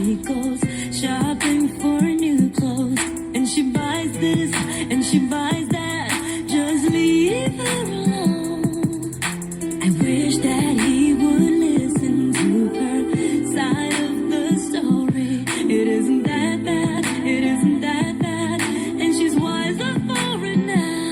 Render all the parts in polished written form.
she goes shopping for new clothes. And she buys this and she buys that. Just leave her alone. I wish that he would listen to her side of the story. It isn't that bad, it isn't that bad. And she's wiser for it now.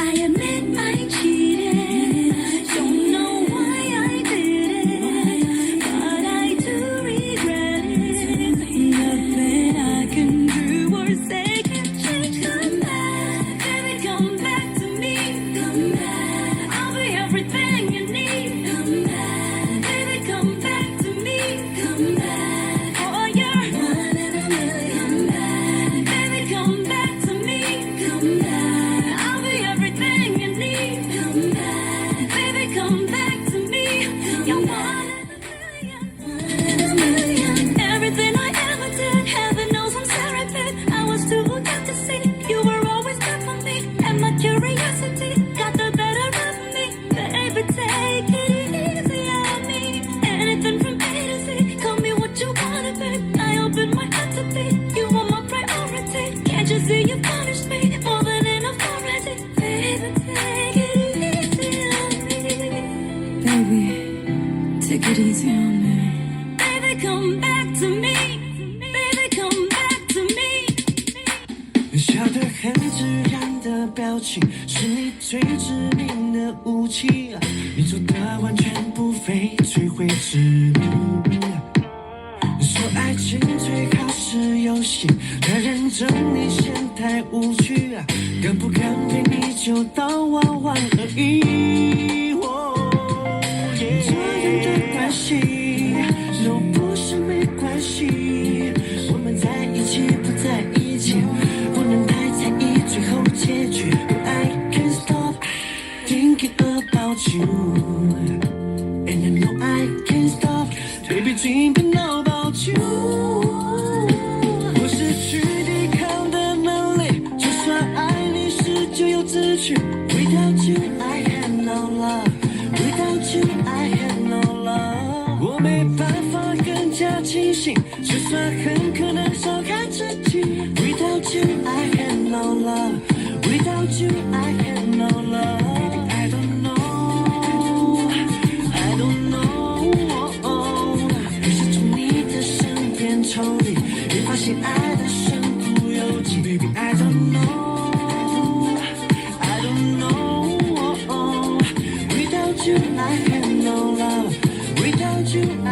I admit I cheated. Don't know why I did it, but I do regret it. Nothing I can do or say can change. Come back, baby, come back to me. Come back, I'll be everything you need. Come back, baby, come back to me. Come back, oh you're one in a million. Come back, baby, come back to me. Come back, I'll be everything you need. Come back, baby, come back to me. You're one in a million. Everything I ever did, heaven knows I'm sorry, babe. I was too young to see you were always there for me, and my curiosity got the better of me. Baby, take it easy on me. Anything from A to Z, call me what you wanna, babe. I open my heart to be, you are my priority. Can't you see you punished me more than enough already? Baby, take it easy on me. Baby, take it easy on me. Baby, come back to me. Baby, come back to me. 笑得很自然的表情，是你最致命的武器。你做的完全不费吹灰之力。说爱情最好是游戏，太认真你嫌太无趣，敢不敢陪你就当玩玩而已。这样的关系，若不是没关系，我们在一起不在一起，不能太在意最后结局。I can't stop thinking about you, and I know I can't stop baby dreaming about you。我失去抵抗的能力，就算爱你时就有秩序。Without you I had no love, without you I had no love。我没办法更加清醒，就算很可能伤害自己。Without you I had no love, without you I had no love。I don't know, I don't know。于是从你的身边抽离，越发现爱的深不由己。Baby I don't know, I don't know。Without you I had no love, without you I